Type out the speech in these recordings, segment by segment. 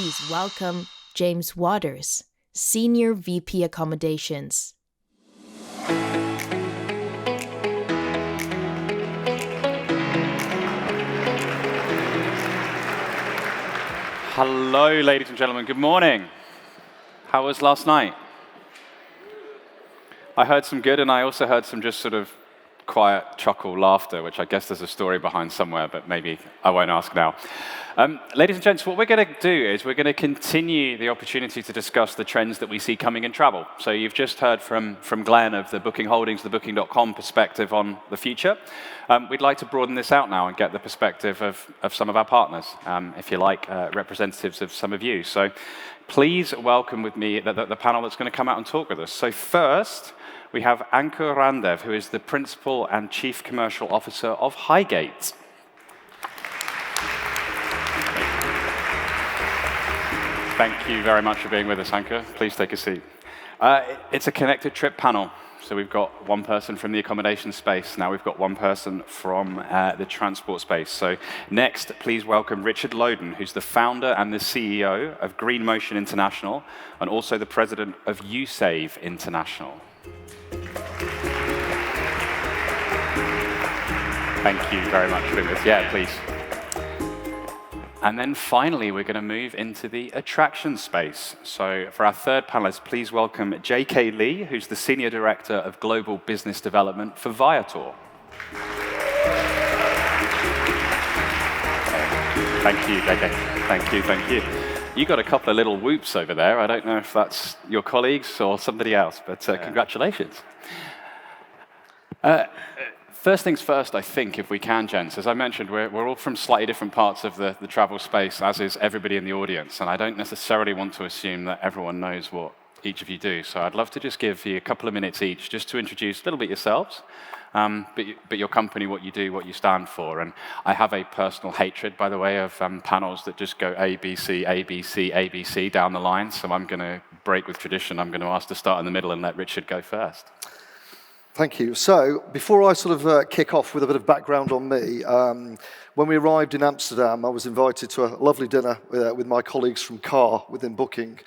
please welcome James Waters, Senior VP Accommodations. Hello, ladies and gentlemen. Good morning. How was last night? I heard some good, and I also heard some just sort of quiet chuckle laughter, which I guess there's a story behind somewhere, but maybe I won't ask now. Ladies and gents, what we're going to do is we're going to continue the opportunity to discuss the trends that we see coming in travel. So you've just heard from Glenn of the Booking Holdings, the Booking.com perspective on the future. We'd like to broaden this out now and get the perspective of some of our partners, if you like, representatives of some of you. So please welcome with me the panel that's going to come out and talk with us. So first, we have Ankur Randev, who is the Principal and Chief Commercial Officer of Highgate. Thank you very much for being with us, Ankur. Please take a seat. It's a connected trip panel. So we've got one person from the accommodation space. Now we've got one person from the transport space. So next, please welcome Richard Loden, who's the founder and the CEO of Green Motion International, and also the president of USave International. Thank you very much for being with us. Yeah, please. And then finally, we're going to move into the attraction space. So for our third panelist, please welcome J.K. Lee, who's the Senior Director of Global Business Development for Viator. Thank you, J.K. Thank you. You got a couple of little whoops over there. I don't know if that's your colleagues or somebody else, but congratulations. First things first, I think, if we can, gents. As I mentioned, we're all from slightly different parts of the travel space, as is everybody in the audience. And I don't necessarily want to assume that everyone knows what each of you do. So I'd love to just give you a couple of minutes each just to introduce a little bit yourselves, but your company, what you do, what you stand for. And I have a personal hatred, by the way, of panels that just go A, B, C, A, B, C, A, B, C down the line. So I'm going to break with tradition. I'm going to ask to start in the middle and let Richard go first. Thank you. So before I sort of kick off with a bit of background on me, when we arrived in Amsterdam, I was invited to a lovely dinner with my colleagues from CAR within Booking.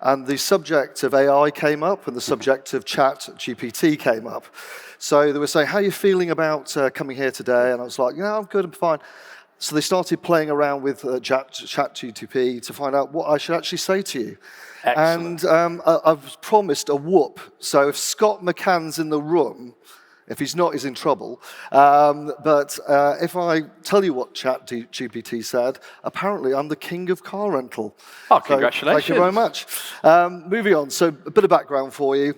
And the subject of AI came up and the subject of chat GPT came up. So they were saying, how are you feeling about coming here today? And I was like, I'm good, I'm fine. So they started playing around with chat GPT to find out what I should actually say to you. Excellent. And I've promised a whoop. So if Scott McCann's in the room, if he's not, he's in trouble. But if I tell you what Chat GPT said, apparently I'm the king of car rental. Oh, congratulations. So, thank you very much. Moving on, so a bit of background for you.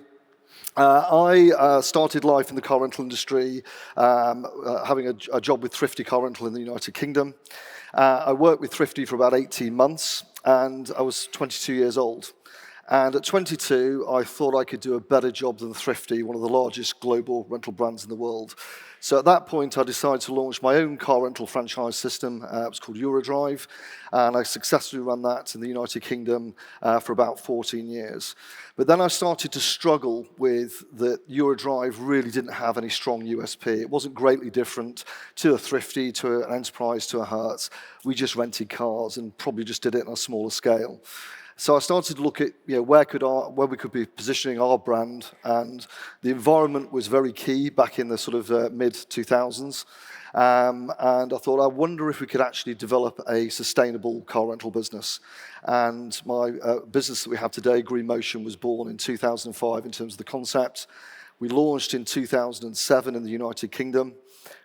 I started life in the car rental industry, having a job with Thrifty Car Rental in the United Kingdom. I worked with Thrifty for about 18 months, and I was 22 years old. And at 22, I thought I could do a better job than Thrifty, one of the largest global rental brands in the world. So at that point, I decided to launch my own car rental franchise system. It was called Eurodrive, and I successfully ran that in the United Kingdom for about 14 years. But then I started to struggle with that Eurodrive really didn't have any strong USP. It wasn't greatly different to a Thrifty, to an Enterprise, to a Hertz. We just rented cars and probably just did it on a smaller scale. So I started to look at where we could be positioning our brand, and the environment was very key back in the sort of mid-2000s. And I thought, I wonder if we could actually develop a sustainable car rental business. And my business that we have today, Green Motion, was born in 2005 in terms of the concept. We launched in 2007 in the United Kingdom.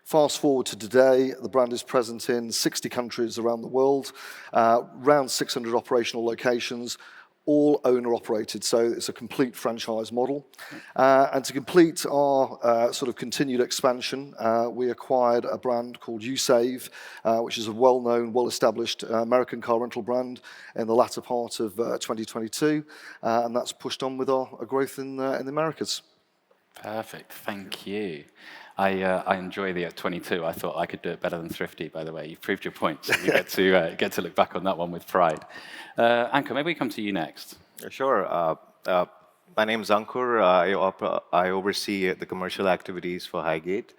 Fast forward to today, the brand is present in 60 countries around the world, around 600 operational locations, all owner-operated, so it's a complete franchise model. And to complete our sort of continued expansion, we acquired a brand called USave, which is a well-known, well-established American car rental brand in the latter part of 2022, and that's pushed on with our growth in the Americas. Perfect, thank you. I enjoy the at 22. I thought I could do it better than Thrifty, by the way. You've proved your point, so you get to look back on that one with pride. Ankur, maybe we come to you next. Sure. My name is Ankur. I oversee the commercial activities for Highgate.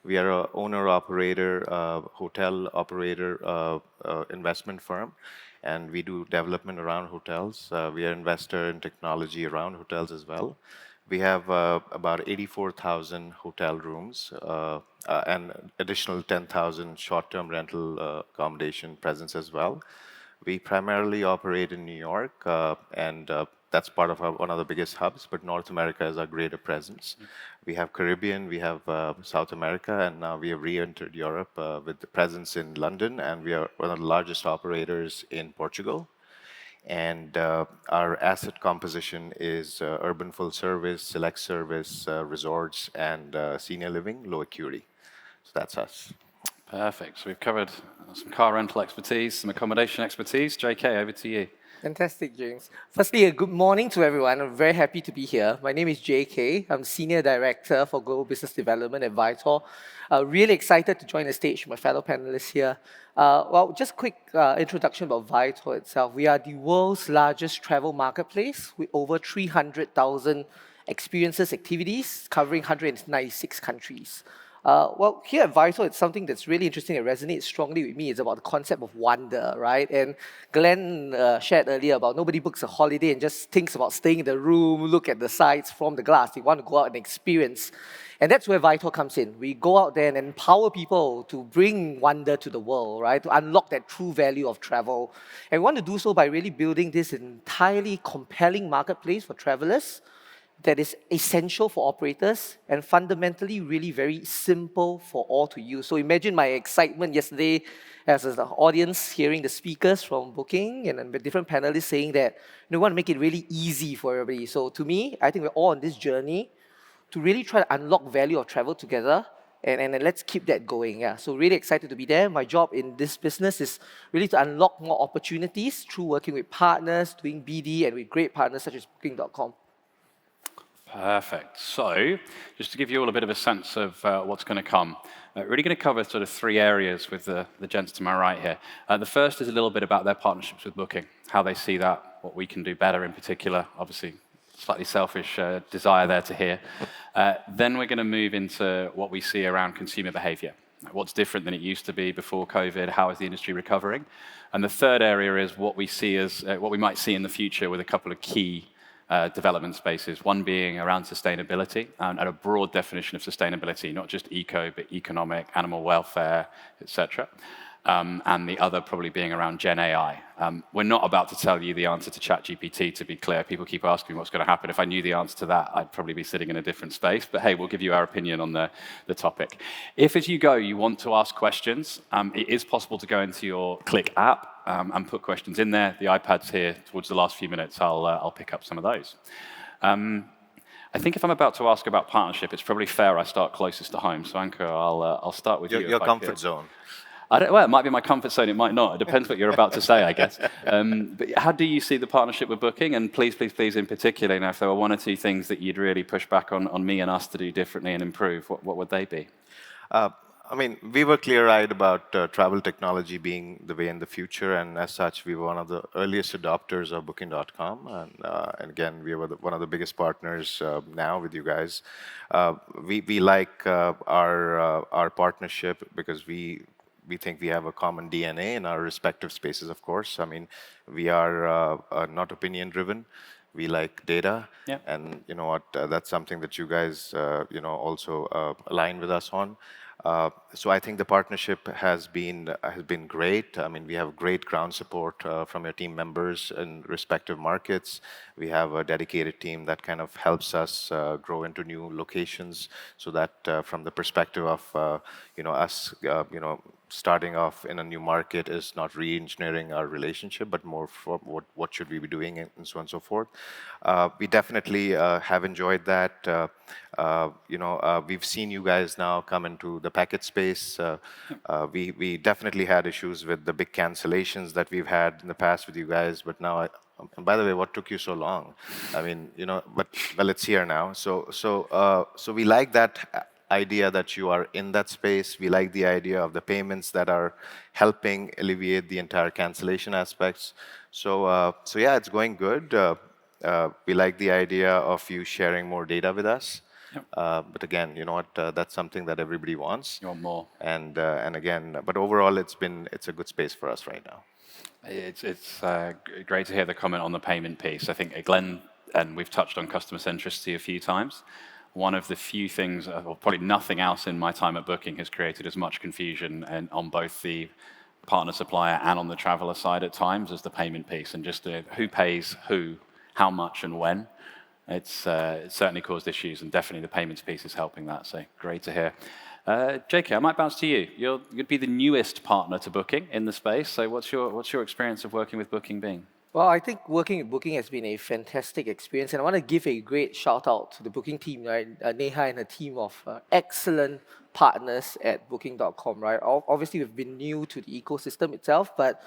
We are an owner-operator, hotel operator, investment firm. and we do development around hotels. We are investor in technology around hotels as well. We have about 84,000 hotel rooms and additional 10,000 short-term rental accommodation presence as well. We primarily operate in New York, and that's part of one of the biggest hubs, but North America is our greater presence. We have Caribbean, we have South America, and now we have re-entered Europe with the presence in London, and we are one of the largest operators in Portugal. And our asset composition is urban full service, select service, resorts, and senior living, low acuity. So that's us. Perfect. So we've covered some car rental expertise, some accommodation expertise. JK, over to you. Fantastic, James. Firstly, a good morning to everyone. I'm very happy to be here. My name is JK. I'm Senior Director for Global Business Development at Vitor. Really excited to join the stage with my fellow panelists here. Well, just quick introduction about Vitor itself. We are the world's largest travel marketplace with over 300,000 experiences, activities covering 196 countries. Well, here at Vital, it's something that's really interesting and resonates strongly with me. It's about the concept of wonder, right? And Glenn shared earlier about nobody books a holiday and just thinks about staying in the room, look at the sights from the glass. They want to go out and experience. And that's where Vital comes in. We go out there and empower people to bring wonder to the world, right? To unlock that true value of travel. And we want to do so by really building this entirely compelling marketplace for travelers that is essential for operators and fundamentally really very simple for all to use. So imagine my excitement yesterday as an audience hearing the speakers from Booking and the different panelists saying that we want to make it really easy for everybody. So to me, I think we're all on this journey to really try to unlock value of travel together, and let's keep that going. Yeah. So really excited to be there. My job in this business is really to unlock more opportunities through working with partners, doing BD, and with great partners such as Booking.com. Perfect. So, just to give you all a bit of a sense of what's going to come, really going to cover sort of three areas with the gents to my right here. The first is a little bit about their partnerships with Booking, how they see that, what we can do better in particular, obviously slightly selfish desire there to hear. Then we're going to move into what we see around consumer behavior. What's different than it used to be before COVID? How is the industry recovering? And the third area is what we see as what we might see in the future with a couple of key development spaces, one being around sustainability, and a broad definition of sustainability, not just eco, but economic, animal welfare, etc. And the other probably being around Gen AI. We're not about to tell you the answer to ChatGPT, to be clear. People keep asking me what's going to happen. If I knew the answer to that, I'd probably be sitting in a different space. But hey, we'll give you our opinion on the topic. If as you go, you want to ask questions, it is possible to go into your Click app and put questions in there. The iPad's here towards the last few minutes. I'll pick up some of those. I think if I'm about to ask about partnership, it's probably fair I start closest to home. So Ankur, I'll start with you. Your comfort zone. Well, it might be my comfort zone, it might not. It depends what you're about to say, I guess. But how do you see the partnership with Booking? And please, please, please, in particular, if there were one or two things that you'd really push back on me and us to do differently and improve, what would they be? I mean, we were clear-eyed about travel technology being the way in the future, and as such, we were one of the earliest adopters of Booking.com, and again, we were one of the biggest partners now with you guys. We like our partnership because we think we have a common DNA in our respective spaces, of course. I mean, we are not opinion-driven. We like data, yeah. And you know what? That's something that you guys, also align with us on. So I think the partnership has been great. I mean, we have great ground support from your team members in respective markets. We have a dedicated team that kind of helps us grow into new locations. So that from the perspective of us, starting off in a new market is not re-engineering our relationship, but more for what should we be doing and so on and so forth. We definitely have enjoyed that. We've seen you guys now come into the package space. We definitely had issues with the big cancellations that we've had in the past with you guys, but now, and by the way, what took you so long? I mean, but well, it's here now. So we like that idea that you are in that space. We like the idea of the payments that are helping alleviate the entire cancellation aspects. So yeah, it's going good. We like the idea of you sharing more data with us. Yep. But again, you know what? That's something that everybody wants. You want more. And again, but overall, it's a good space for us right now. It's great to hear the comment on the payment piece. I think Glenn, and we've touched on customer centricity a few times. One of the few things, or probably nothing else in my time at Booking has created as much confusion and on both the partner supplier and on the traveler side at times as the payment piece, and just who pays who, how much and when. It's certainly caused issues, and definitely the payments piece is helping that, so great to hear. JK, I might bounce to you. You'd be the newest partner to Booking in the space, so what's your experience of working with Booking been? Well, I think working with Booking has been a fantastic experience, and I want to give a great shout out to the Booking team, right? Neha and her team of excellent partners at Booking.com, right? Obviously, we've been new to the ecosystem itself, but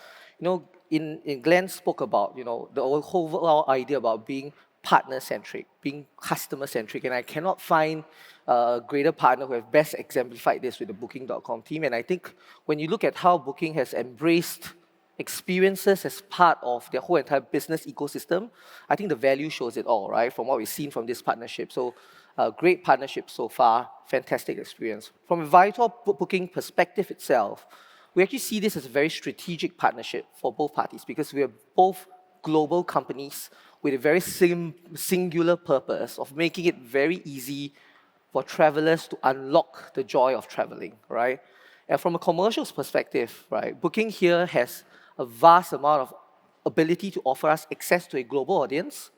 in Glenn spoke about the overall idea about being partner-centric, being customer-centric, and I cannot find a greater partner who have best exemplified this with the Booking.com team. And I think when you look at how Booking has embraced experiences as part of their whole entire business ecosystem, I think the value shows it all, right? From what we've seen from this partnership. So great partnership so far, fantastic experience. From a Vitor Booking perspective itself, we actually see this as a very strategic partnership for both parties because we are both global companies with a very singular purpose of making it very easy for travelers to unlock the joy of traveling, right? And from a commercial perspective, right, Booking here has a vast amount of ability to offer us access to a global audience,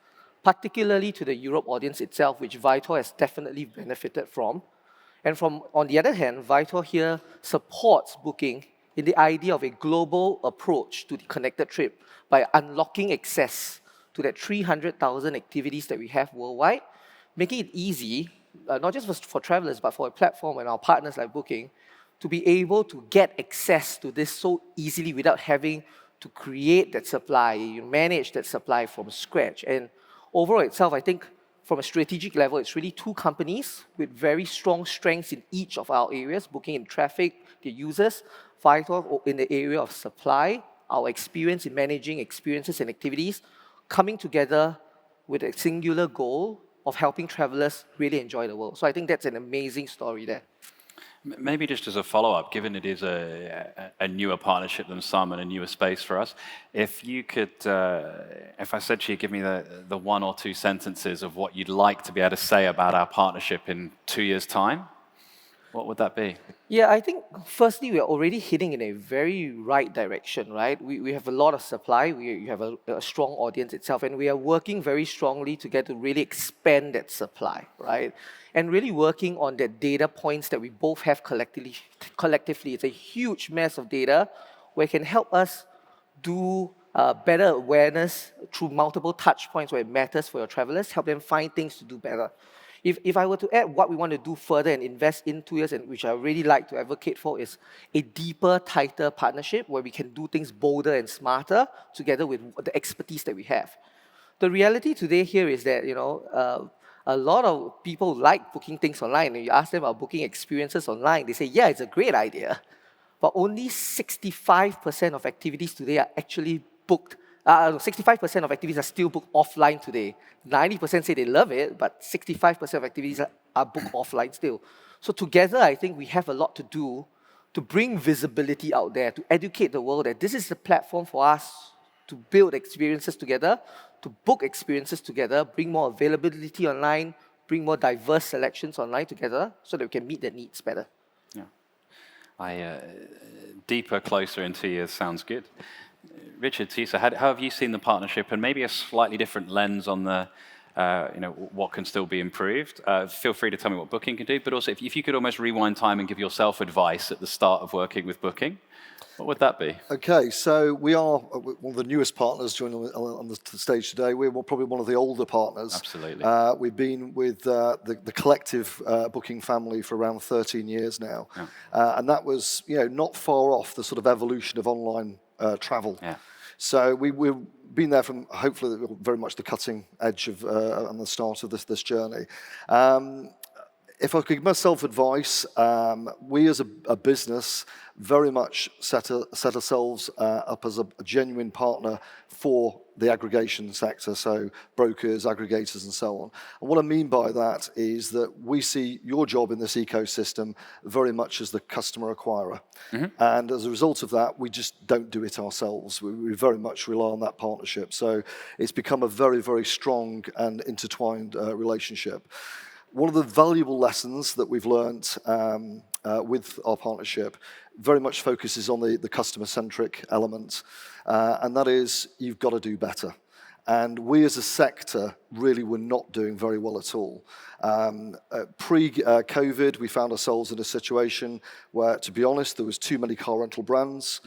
particularly to the Europe audience itself, which Vitor has definitely benefited from. And on the other hand, Vitor here supports Booking in the idea of a global approach to the connected trip by unlocking access to that 300,000 activities that we have worldwide, making it easy, not just for travelers, but for a platform and our partners like Booking, to be able to get access to this so easily without having to create that supply, manage that supply from scratch. And overall itself, I think from a strategic level, it's really two companies with very strong strengths in each of our areas, Booking in traffic, the users, Vitor in the area of supply, our experience in managing experiences and activities, coming together with a singular goal of helping travelers really enjoy the world. So I think that's an amazing story there. Maybe just as a follow-up, given it is a newer partnership than some and a newer space for us, if you could, if I said to you, give me the one or two sentences of what you'd like to be able to say about our partnership in 2 years' time, what would that be? Yeah, I think firstly, we're already heading in a very right direction, right? We have a lot of supply, we have a strong audience itself, and we are working very strongly together to really expand that supply, right? And really working on the data points that we both have collectively. It's a huge mass of data where it can help us do better awareness through multiple touch points where it matters for your travelers, help them find things to do better. If I were to add what we want to do further and invest in 2 years, and which I really like to advocate for, is a deeper, tighter partnership where we can do things bolder and smarter together with the expertise that we have. The reality today here is that, a lot of people like booking things online, and you ask them about booking experiences online, they say, yeah, it's a great idea, but only 65% of activities today are actually booked. 65% of activities are still booked offline today. 90% say they love it, but 65% of activities are booked offline still. So together, I think we have a lot to do to bring visibility out there, to educate the world that this is the platform for us to build experiences together, to book experiences together, bring more availability online, bring more diverse selections online together so that we can meet their needs better. Yeah. Deeper, closer in 2 years sounds good. Richard, Tisa, how have you seen the partnership, and maybe a slightly different lens on the, what can still be improved? Feel free to tell me what Booking can do, but also if you could almost rewind time and give yourself advice at the start of working with Booking, what would that be? Okay, so we are one of the newest partners joining on the stage today. We're probably one of the older partners. Absolutely. We've been with the collective Booking family for around 13 years now. Yeah. And that was not far off the sort of evolution of online travel. Yeah. So we've been there from hopefully very much the cutting edge of and the start of this journey. if I could give myself advice, we as a business very much set ourselves up as a genuine partner for the aggregation sector, so brokers, aggregators, and so on. And what I mean by that is that we see your job in this ecosystem very much as the customer acquirer. And as a result of that, we just don't do it ourselves. We very much rely on that partnership. So it's become a very, very strong and intertwined relationship. One of the valuable lessons that we've learned with our partnership very much focuses on the customer-centric element, and that is you've got to do better. And we as a sector really were not doing very well at all. Pre-COVID, we found ourselves in a situation where, to be honest, there was too many car rental brands,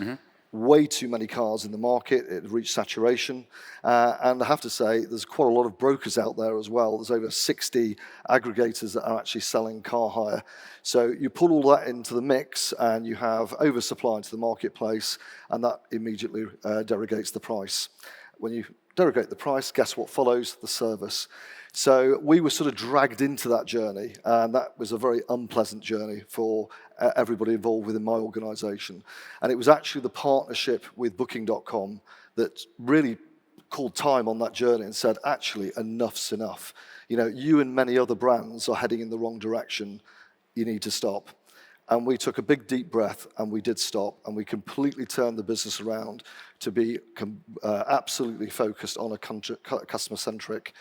way too many cars in the market. It reached saturation. And I have to say, there's quite a lot of brokers out there as well. There's over 60 aggregators that are actually selling car hire. So you put all that into the mix and you have oversupply into the marketplace, and that immediately derogates the price. When you derogate the price, guess what follows? The service. So we were sort of dragged into that journey, and that was a very unpleasant journey for everybody involved within my organisation. And it was actually the partnership with Booking.com that really called time on that journey and said, actually, enough's enough. You know, you and many other brands are heading in the wrong direction. You need to stop. And we took a big deep breath and we did stop, and we completely turned the business around to be absolutely focused on a customer-centric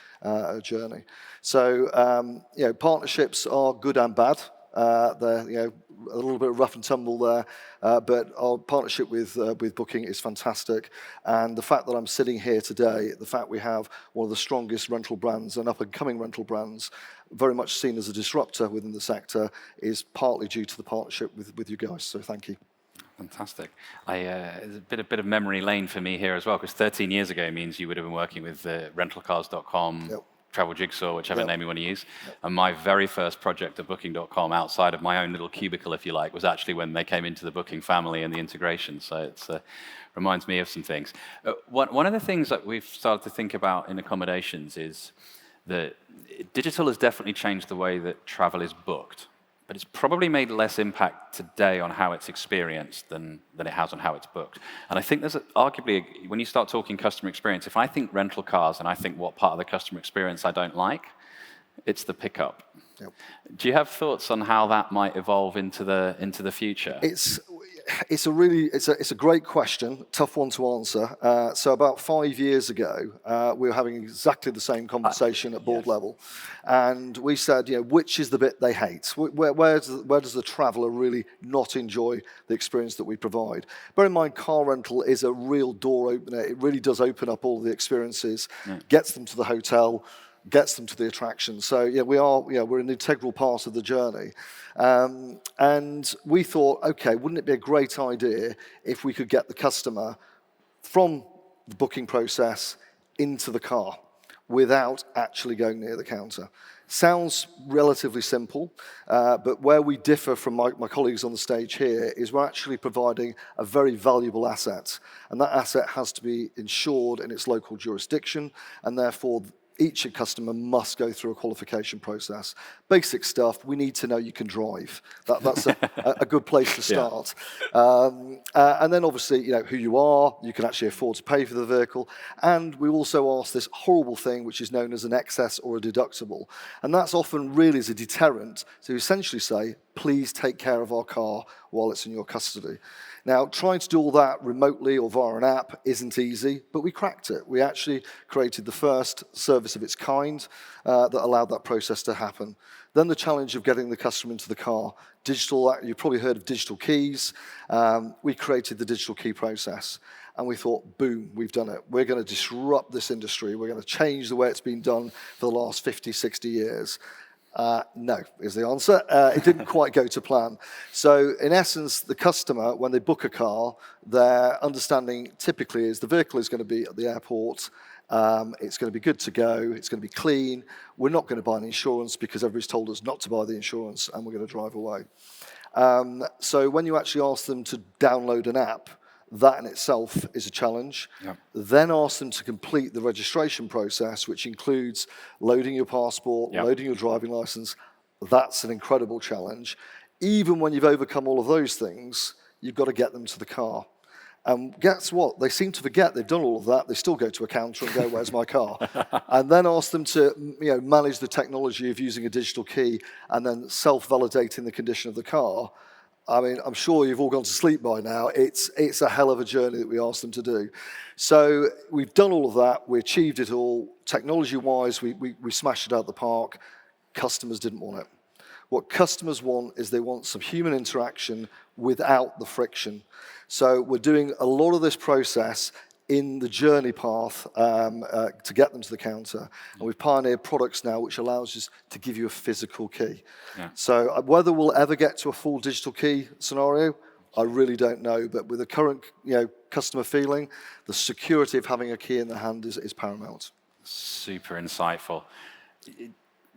journey. So, you know, partnerships are good and bad. They're, you know, a little bit of rough and tumble there, but our partnership with Booking is fantastic. And the fact that I'm sitting here today, the fact we have one of the strongest rental brands and up-and-coming rental brands, very much seen as a disruptor within the sector, is partly due to the partnership with you guys. So thank you. Fantastic. It's a bit of memory lane for me here as well, because 13 years ago means you would have been working with rentalcars.com, Yep. Travel Jigsaw, whichever Yep. name you want to use. Yep. And my very first project at Booking.com, outside of my own little cubicle, if you like, was actually when they came into the Booking family and the integration. So it reminds me of some things. One of the things that we've started to think about in accommodations is that digital has definitely changed the way that travel is booked, but it's probably made less impact today on how it's experienced than it has on how it's booked. And I think there's arguably, when you start talking customer experience, if I think rental cars and I think what part of the customer experience I don't like, it's the pickup. Yep. Do you have thoughts on how that might evolve into the future? It's a great question, tough one to answer. So about 5 years ago, we were having exactly the same conversation at board level, and we said, you know, which is the bit they hate? Where does the traveller really not enjoy the experience that we provide? Bear in mind, car rental is a real door opener. It really does open up all the experiences, gets them to the hotel, gets them to the attraction. So yeah, we're an integral part of the journey. And we thought, okay, wouldn't it be a great idea if we could get the customer from the booking process into the car without actually going near the counter? Sounds relatively simple, but where we differ from my colleagues on the stage here is we're actually providing a very valuable asset, and that asset has to be insured in its local jurisdiction, and therefore each customer must go through a qualification process. Basic stuff, we need to know you can drive. That's a good place to start. Yeah. And then obviously, you know, who you are, you can actually afford to pay for the vehicle. And we also ask this horrible thing, which is known as an excess or a deductible. And that's often really as a deterrent to essentially say, please take care of our car while it's in your custody. Now, trying to do all that remotely or via an app isn't easy, but we cracked it. We actually created the first service of its kind that allowed that process to happen. Then the challenge of getting the customer into the car. Digital, you've probably heard of digital keys. We created the digital key process. And we thought, boom, we've done it. We're going to disrupt this industry. We're going to change the way it's been done for the last 50, 60 years. No, is the answer. It didn't quite go to plan. So in essence, the customer, when they book a car, their understanding typically is the vehicle is going to be at the airport, it's going to be good to go, it's going to be clean, we're not going to buy an insurance because everybody's told us not to buy the insurance, and we're going to drive away. So when you actually ask them to download an app, that in itself is a challenge. Yep. Then ask them to complete the registration process, which includes loading your passport, loading your driving license, That's an incredible challenge. Even when you've overcome all of those things, you've got to get them to the car. And guess what? They seem to forget they've done all of that. They still go to a counter and go, "Where's my car?" And then ask them to manage the technology of using a digital key and then self-validating the condition of the car. I mean, I'm sure you've all gone to sleep by now. It's a hell of a journey that we asked them to do. So we've done all of that. We achieved it all. Technology-wise, we smashed it out of the park. Customers didn't want it. What customers want is they want some human interaction without the friction. So we're doing a lot of this process in the journey path to get them to the counter. And we've pioneered products now which allows us to give you a physical key. Yeah. So whether we'll ever get to a full digital key scenario, I really don't know. But with the current customer feeling, the security of having a key in the hand is paramount. Super insightful.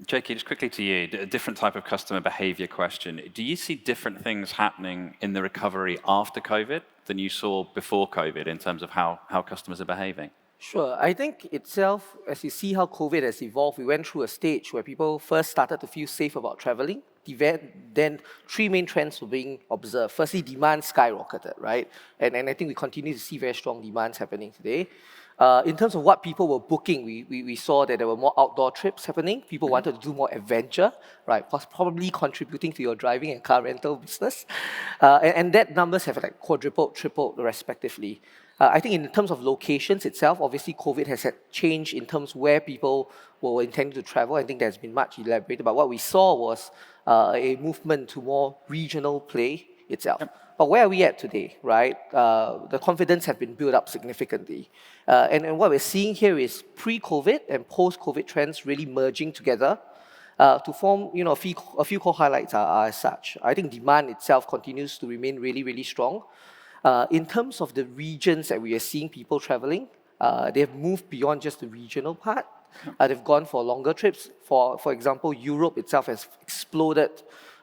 Jakey, just quickly to you, a different type of customer behavior question. Do you see different things happening in the recovery after COVID than you saw before COVID in terms of how customers are behaving? Sure. I think itself, as you see how COVID has evolved, we went through a stage where people first started to feel safe about traveling. Then three main trends were being observed. Firstly, demand skyrocketed, right? And I think we continue to see very strong demands happening today. In terms of what people were booking, we saw that there were more outdoor trips happening. People wanted to do more adventure, right? Probably contributing to your driving and car rental business. And that numbers have like quadrupled, tripled respectively. I think in terms of locations itself, obviously COVID has had change in terms where people were intending to travel. I think there's been much elaborated, but what we saw was a movement to more regional play itself. Yep. But where are we at today, right? The confidence has been built up significantly. And what we're seeing here is pre-COVID and post-COVID trends really merging together to form, a few core highlights are as such. I think demand itself continues to remain really, really strong. In terms of the regions that we are seeing people traveling, they have moved beyond just the regional part. They've gone for longer trips. For example, Europe itself has exploded.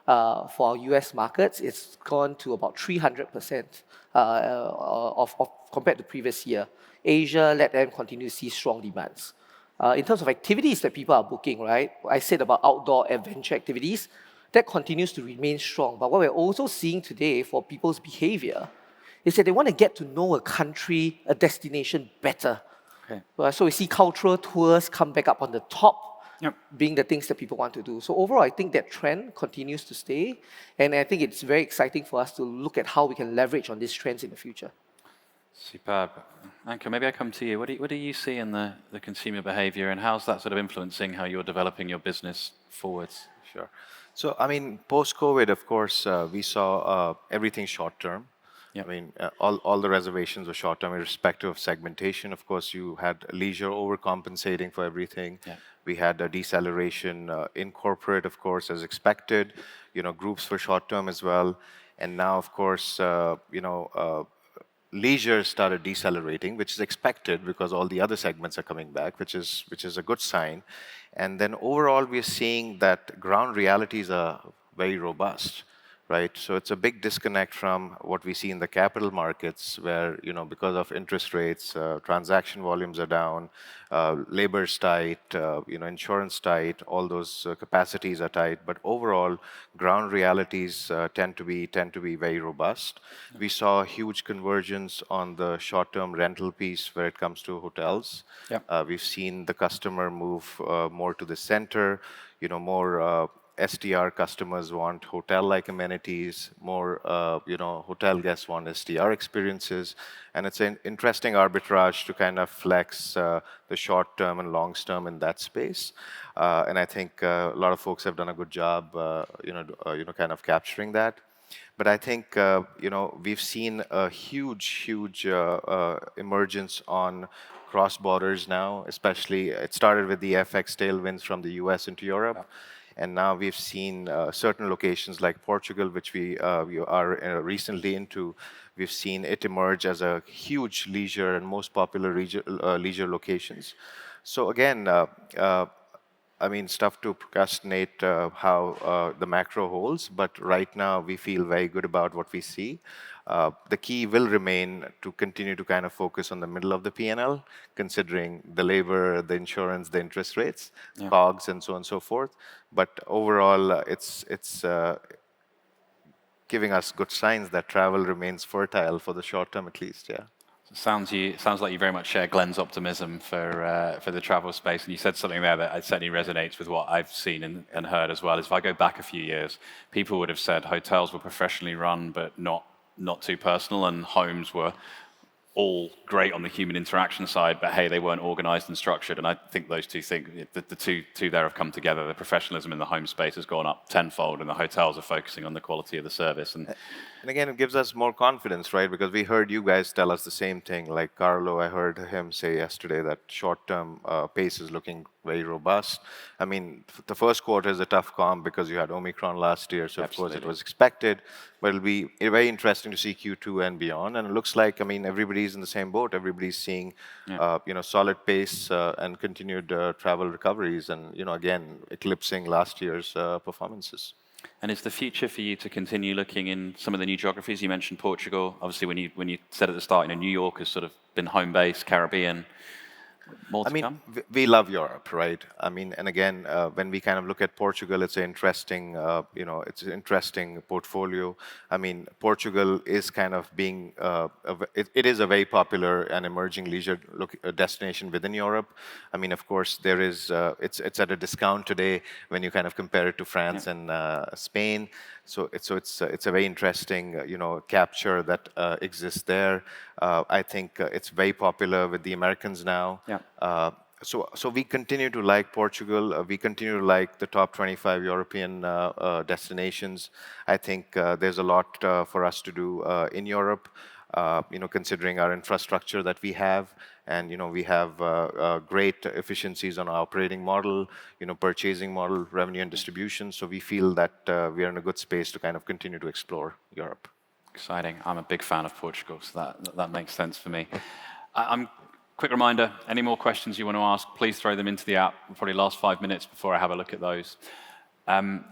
For our US markets, it's gone to about 300% of compared to previous year. Asia, let them continue to see strong demands. In terms of activities that people are booking, right? I said about outdoor adventure activities, that continues to remain strong. But what we're also seeing today for people's behavior is that they want to get to know a country, a destination better. Okay. So we see cultural tours come back up on the top, being the things that people want to do. So overall, I think that trend continues to stay. And I think it's very exciting for us to look at how we can leverage on these trends in the future. Superb. Anka, maybe I come to you. What do you see in the consumer behavior, and how's that sort of influencing how you're developing your business forwards? Sure. So, I mean, post-COVID, of course, we saw everything short-term. Yep. I mean, all the reservations were short-term, irrespective of segmentation. Of course, you had leisure overcompensating for everything. Yeah. We had a deceleration in corporate, of course, as expected. Groups for short-term as well. And now, of course, leisure started decelerating, which is expected because all the other segments are coming back, which is a good sign. And then overall, we're seeing that ground realities are very robust. Right, so it's a big disconnect from what we see in the capital markets, where because of interest rates, transaction volumes are down, labor's tight, insurance tight, all those capacities are tight. But overall, ground realities tend to be very robust. We saw a huge convergence on the short-term rental piece where it comes to hotels. Yep. We've seen the customer move more to the center, more. STR customers want hotel-like amenities, more hotel guests want STR experiences, and it's an interesting arbitrage to kind of flex the short-term and long-term in that space. And I think a lot of folks have done a good job, kind of capturing that. But I think we've seen a huge emergence on cross borders now. Especially, it started with the FX tailwinds from the US into Europe. Yeah. And now we've seen certain locations like Portugal, which we are recently into. We've seen it emerge as a huge leisure and most popular leisure locations. So again, I mean, stuff to procrastinate how the macro holds, but right now we feel very good about what we see. The key will remain to continue to kind of focus on the middle of the P&L, considering the labor, the insurance, the interest rates, COGS, and so on and so forth. But overall, it's giving us good signs that travel remains fertile for the short term at least, yeah. Sounds like you very much share Glenn's optimism for the travel space, and you said something there that certainly resonates with what I've seen and heard as well. Is if I go back a few years, people would have said hotels were professionally run, but not too personal, and homes were all great on the human interaction side, but hey, they weren't organized and structured. And I think those two things, the two there have come together. The professionalism in the home space has gone up tenfold, and the hotels are focusing on the quality of the service. And again, it gives us more confidence, right? Because we heard you guys tell us the same thing. Like Carlo, I heard him say yesterday that short-term pace is looking very robust. I mean, the first quarter is a tough comp because you had Omicron last year, so of course it was expected. But it'll be very interesting to see Q2 and beyond. And it looks like, I mean, everybody's in the same boat. Everybody's seeing, solid pace and continued travel recoveries, and again, eclipsing last year's performances. And is the future for you to continue looking in some of the new geographies? You mentioned Portugal. Obviously, when you said at the start, New York has sort of been home base, Caribbean. More to come? We love Europe, right? I mean, and again, when we kind of look at Portugal, it's an interesting, it's an interesting portfolio. I mean, Portugal is kind of being, it is a very popular and emerging leisure destination within Europe. I mean, of course, there is, it's at a discount today when you kind of compare it to France and Spain. So it's a very interesting, capture that exists there. I think it's very popular with the Americans now. Yeah. So we continue to like Portugal. We continue to like the top 25 European destinations. I think there's a lot for us to do in Europe. Considering our infrastructure that we have, and we have great efficiencies on our operating model, purchasing model, revenue and distribution. So we feel that we are in a good space to kind of continue to explore Europe. Exciting. I'm a big fan of Portugal, so that makes sense for me. Quick reminder, any more questions you want to ask, please throw them into the app. We'll probably last 5 minutes before I have a look at those.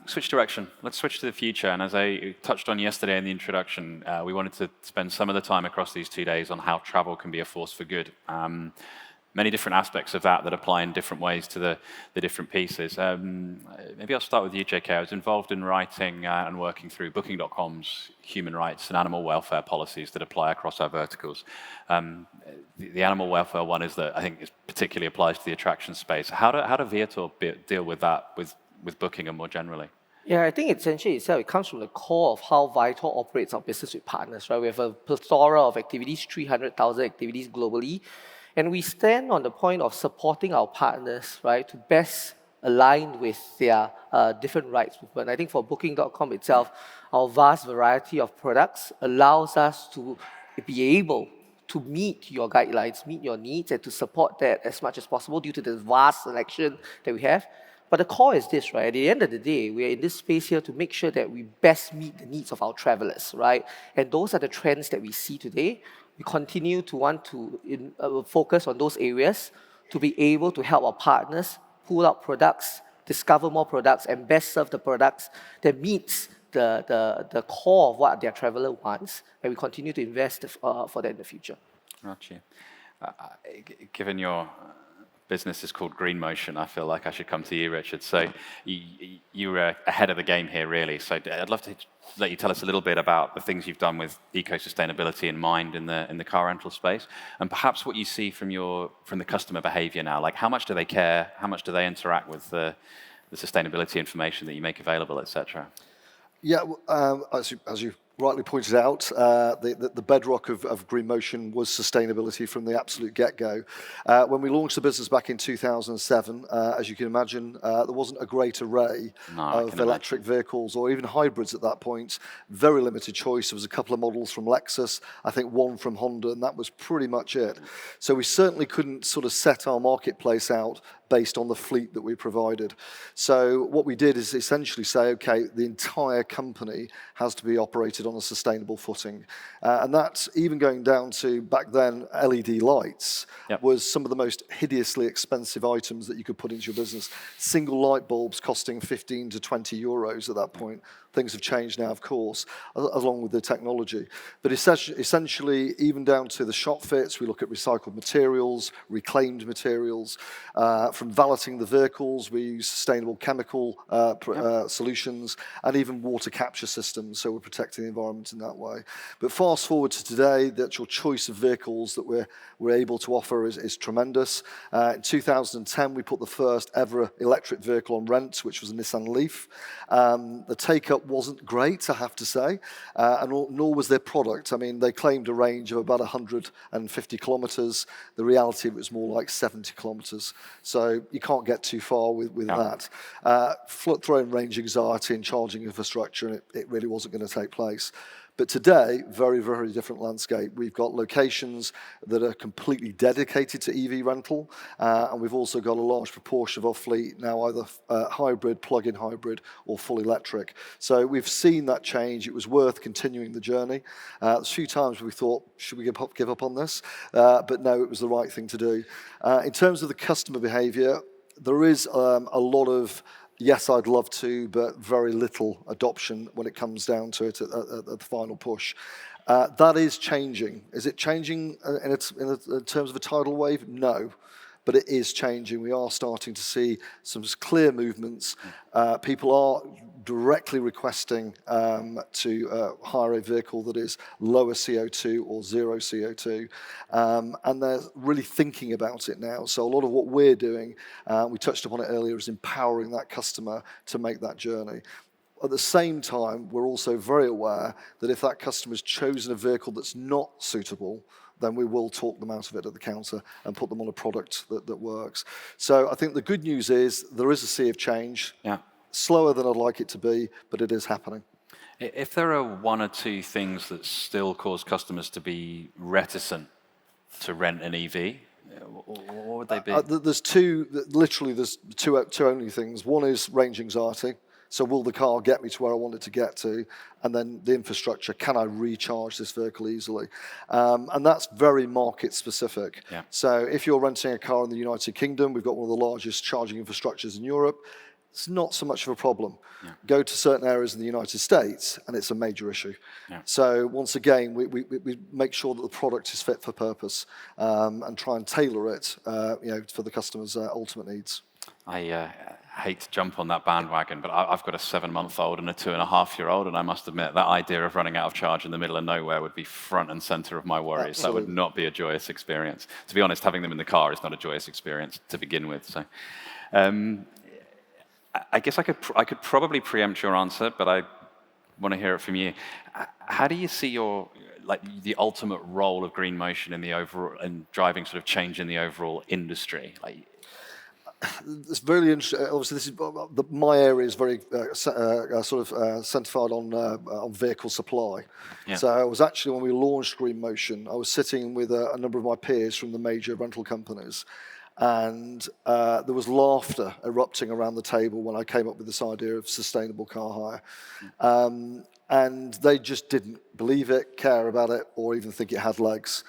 Switch direction. Let's switch to the future. And as I touched on yesterday in the introduction, we wanted to spend some of the time across these 2 days on how travel can be a force for good. Many different aspects of that apply in different ways to the different pieces. Maybe I'll start with you, JK. I was involved in writing and working through Booking.com's human rights and animal welfare policies that apply across our verticals. The animal welfare one is that I think it particularly applies to the attraction space. How do Viator deal with that with Booking and more generally? Yeah, I think essentially it comes from the core of how Viator operates our business with partners, right? We have a plethora of activities, 300,000 activities globally, and we stand on the point of supporting our partners, right, to best align with their different rights movement. I think for Booking.com itself, our vast variety of products allows us to be able to meet your guidelines, meet your needs, and to support that as much as possible due to the vast selection that we have. But the core is this, right? At the end of the day, we are in this space here to make sure that we best meet the needs of our travelers, right? And those are the trends that we see today. We continue to want to focus on those areas to be able to help our partners pull out products, discover more products, and best serve the products that meets the core of what their traveler wants. And we continue to invest for that in the future. Gotcha. Given your business is called Green Motion, I feel like I should come to you, Richard. So you were ahead of the game here, really. So I'd love to let you tell us a little bit about the things you've done with eco-sustainability in mind in the car rental space, and perhaps what you see from the customer behavior now. Like, how much do they care? How much do they interact with the sustainability information that you make available, etc.? Yeah, as you rightly pointed out, the bedrock of Green Motion was sustainability from the absolute get-go. When we launched the business back in 2007, as you can imagine, there wasn't a great array of electric vehicles or even hybrids at that point. Very limited choice. There was a couple of models from Lexus, I think one from Honda, and that was pretty much it. So we certainly couldn't sort of set our marketplace out based on the fleet that we provided. So what we did is essentially say, okay, the entire company has to be operated on a sustainable footing. And that's even going down to, back then, LED lights was some of the most hideously expensive items that you could put into your business. Single light bulbs costing 15 to 20 euros at that point. Things have changed now, of course, along with the technology. But essentially, even down to the shop fits, we look at recycled materials, reclaimed materials. From valeting the vehicles, we use sustainable chemical solutions, and even water capture systems, so we're protecting the environment in that way. But fast forward to today, the actual choice of vehicles that we're able to offer is tremendous. In 2010, we put the first ever electric vehicle on rent, which was a Nissan Leaf. The take-up wasn't great, I have to say, and nor was their product. I mean, they claimed a range of about 150 kilometres. The reality, it was more like 70 kilometres. So you can't get too far with that. Throw in range anxiety and charging infrastructure, and it really wasn't going to take place. But today, very, very different landscape. We've got locations that are completely dedicated to EV rental, and we've also got a large proportion of our fleet now either hybrid, plug-in hybrid, or full electric. So we've seen that change. It was worth continuing the journey. There's a few times we thought, should we give up on this? But no, it was the right thing to do. In terms of the customer behaviour, there is a lot of yes, I'd love to, but very little adoption when it comes down to it at the final push. That is changing. Is it changing in terms of a tidal wave? No, but it is changing. We are starting to see some clear movements. People are directly requesting to hire a vehicle that is lower CO2 or zero CO2, and they're really thinking about it now. So a lot of what we're doing, we touched upon it earlier, is empowering that customer to make that journey. At the same time, we're also very aware that if that customer has chosen a vehicle that's not suitable, then we will talk them out of it at the counter and put them on a product that works. So I think the good news is there is a sea of change. Yeah. Slower than I'd like it to be, but it is happening. If there are one or two things that still cause customers to be reticent to rent an EV, what would they be? There's two only things. One is range anxiety. So will the car get me to where I want it to get to? And then the infrastructure, can I recharge this vehicle easily? And that's very market specific. Yeah. So if you're renting a car in the United Kingdom, we've got one of the largest charging infrastructures in Europe. It's not so much of a problem. Yeah. Go to certain areas in the United States, and it's a major issue. Yeah. So once again, we make sure that the product is fit for purpose, and try and tailor it, for the customer's ultimate needs. I hate to jump on that bandwagon, but I've got a 7-month-old and a 2.5-year-old, and I must admit that idea of running out of charge in the middle of nowhere would be front and center of my worries. Absolutely. That would not be a joyous experience. To be honest, having them in the car is not a joyous experience to begin with. So, I guess I could probably preempt your answer, but I want to hear it from you. How do you see the ultimate role of green motion in the overall and driving sort of change in the overall industry? It's very interesting. Obviously, this is my area is very centrified on vehicle supply. Yeah. So I was actually, when we launched Green Motion, I was sitting with a number of my peers from the major rental companies, and there was laughter erupting around the table when I came up with this idea of sustainable car hire. And they just didn't believe it, care about it, or even think it had legs.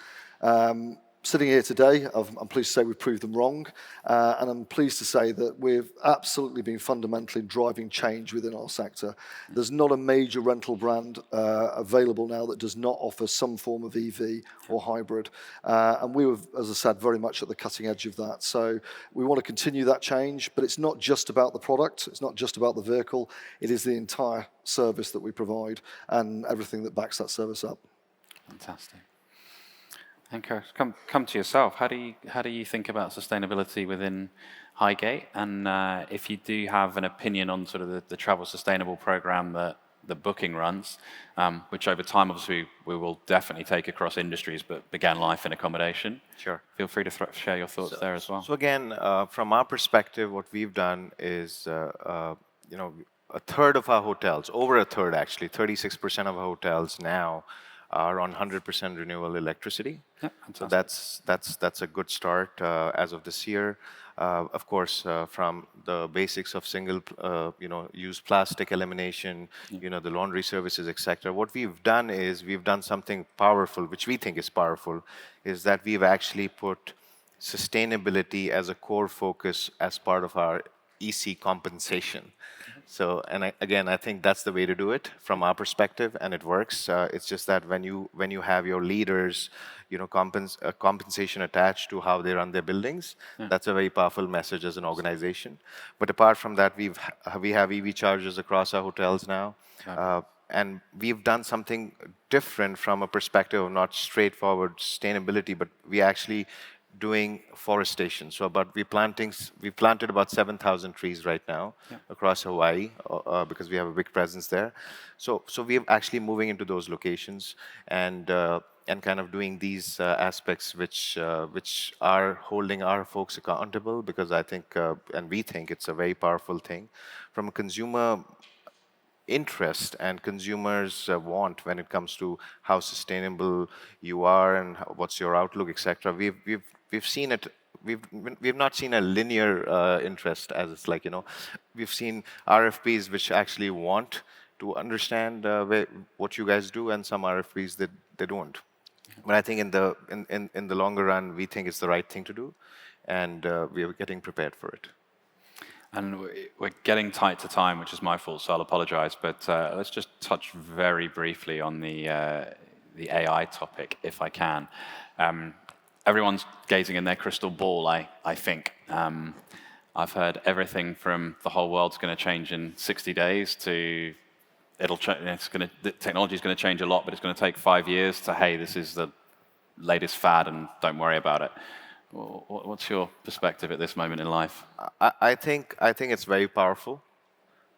Sitting here today, I'm pleased to say we've proved them wrong, and I'm pleased to say that we've absolutely been fundamentally driving change within our sector. There's not a major rental brand available now that does not offer some form of EV or hybrid, and we were, as I said, very much at the cutting edge of that. So we want to continue that change, but it's not just about the product, it's not just about the vehicle, it is the entire service that we provide and everything that backs that service up. Fantastic. Ankur, come to yourself. How do you think about sustainability within Highgate? And if you do have an opinion on sort of the travel sustainable program that the Booking runs, which over time obviously we will definitely take across industries, but began life in accommodation. Sure. Feel free to share your thoughts there as well. So again, from our perspective, what we've done is, a third of our hotels, over a third actually, 36% of our hotels now are on 100% renewable electricity. Yeah, so that's a good start as of this year. Of course, from the basics of single, use plastic elimination, the laundry services, etc. What we've done is we've done something powerful, which we think is powerful, is that we've actually put sustainability as a core focus as part of our EC compensation. So, and again, I think that's the way to do it from our perspective, and it works. It's just that when you have your leaders, compensation attached to how they run their buildings, that's a very powerful message as an organization. But apart from that, we have EV chargers across our hotels now, and we've done something different from a perspective of not straightforward sustainability, but we actually doing forestation. So we planted about 7,000 trees right now across Hawaii because we have a big presence there. So we're actually moving into those locations and kind of doing these aspects which are holding our folks accountable, because I think and we think it's a very powerful thing from a consumer interest and consumers want when it comes to how sustainable you are and what's your outlook, etc. We've seen it. We've not seen a linear interest, as it's like, we've seen RFPs which actually want to understand what you guys do, and some RFPs that they don't. But I think in the longer run, we think it's the right thing to do, and we are getting prepared for it. And we're getting tight to time, which is my fault, so I'll apologize. But let's just touch very briefly on the AI topic, if I can. Everyone's gazing in their crystal ball, I think. I've heard everything from the whole world's going to change in 60 days to the technology is going to change a lot, but it's going to take 5 years to, hey, this is the latest fad and don't worry about it. What's your perspective at this moment in life? I think it's very powerful.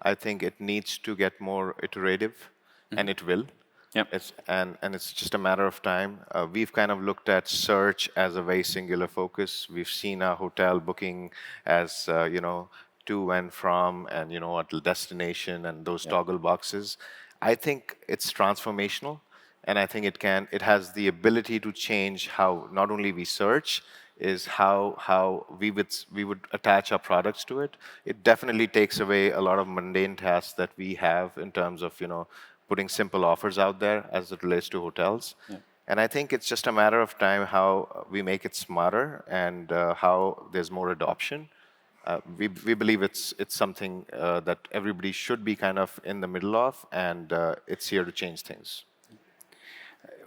I think it needs to get more iterative, and it will. Yep. It's just a matter of time. We've kind of looked at search as a very singular focus. We've seen our hotel booking as to and from, and what destination and those toggle boxes. I think it's transformational, and I think it has the ability to change how not only we search, is how we would attach our products to it. It definitely takes away a lot of mundane tasks that we have in terms of putting simple offers out there as it relates to hotels. Yeah. And I think it's just a matter of time how we make it smarter and how there's more adoption. We believe it's something that everybody should be kind of in the middle of, and it's here to change things.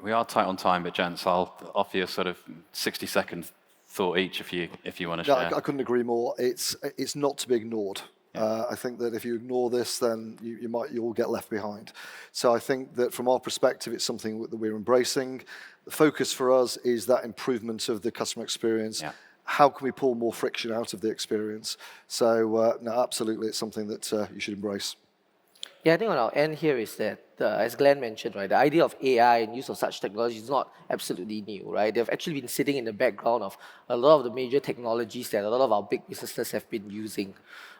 We are tight on time, but gents, I'll offer you a sort of 60-second thought each if you want to share. I couldn't agree more. It's not to be ignored. I think that if you ignore this, then you'll get left behind. So I think that from our perspective, it's something that we're embracing. The focus for us is that improvement of the customer experience. Yeah. How can we pull more friction out of the experience? So no, absolutely, it's something that you should embrace. Yeah, I think on our end here is that, as Glenn mentioned, right, the idea of AI and use of such technology is not absolutely new, right? They've actually been sitting in the background of a lot of the major technologies that a lot of our big businesses have been using.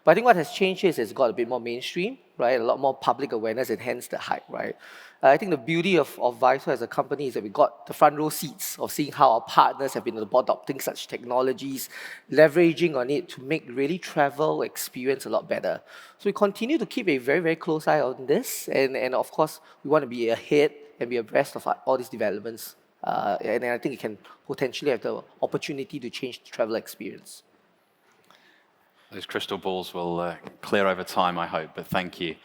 But I think what has changed is it's got a bit more mainstream, right? A lot more public awareness, and hence the hype, right? I think the beauty of Vital as a company is that we got the front row seats of seeing how our partners have been adopting such technologies, leveraging on it to make really travel experience a lot better. So we continue to keep a very, very close eye on this, and of course, we want to be ahead and be abreast of all these developments. And I think it can potentially have the opportunity to change the travel experience. Those crystal balls will clear over time, I hope, but thank you.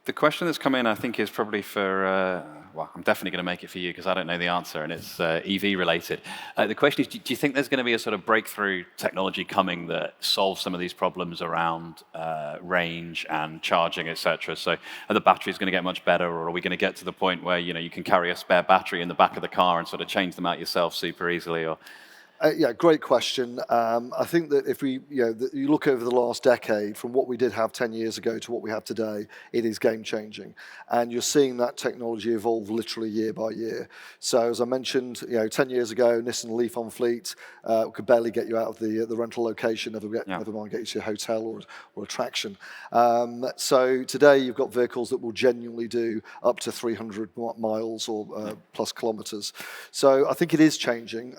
The question that's come in, I think, is probably for, well, I'm definitely going to make it for you because I don't know the answer, and it's EV related. The question is, do you think there's going to be a sort of breakthrough technology coming that solves some of these problems around range and charging, etc.? So are the batteries going to get much better, or are we going to get to the point where you can carry a spare battery in the back of the car and sort of change them out yourself super easily? Or yeah, great question. I think that if you look over the last decade, from what we did have 10 years ago to what we have today, it is game changing. And you're seeing that technology evolve literally year by year. So as I mentioned, 10 years ago, Nissan Leaf on fleet could barely get you out of the rental location, never mind get you to a hotel or attraction. So today you've got vehicles that will genuinely do up to 300 miles or plus kilometers. So I think it is changing.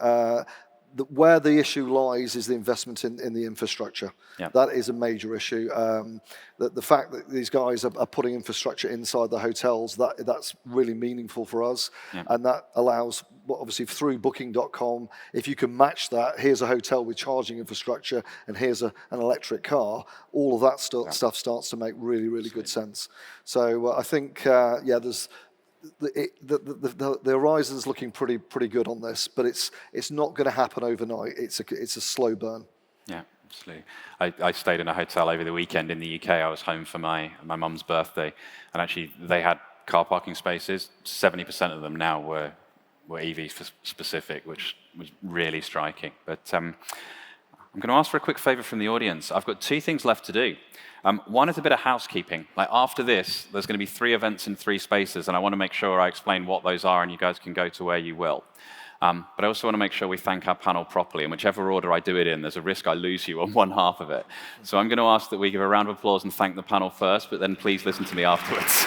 where the issue lies is the investment in the infrastructure. Yeah. That is a major issue. The fact that these guys are putting infrastructure inside the hotels, that's really meaningful for us. Yeah. And that allows, well, obviously through Booking.com, if you can match that, here's a hotel with charging infrastructure and here's an electric car, all of that stuff starts to make really, really good sense. So I think, there's the horizon's looking pretty good on this, but it's not going to happen overnight. It's a slow burn. Yeah, absolutely. I stayed in a hotel over the weekend in the UK. I was home for my mum's birthday, and actually they had car parking spaces. 70% of them now were EV specific, which was really striking. But I'm going to ask for a quick favor from the audience. I've got 2 things left to do. One is a bit of housekeeping. Like after this, there's going to be 3 events in 3 spaces, and I want to make sure I explain what those are, and you guys can go to where you will. But I also want to make sure we thank our panel properly, and whichever order I do it in, there's a risk I lose you on one half of it. So I'm going to ask that we give a round of applause and thank the panel first, but then please listen to me afterwards.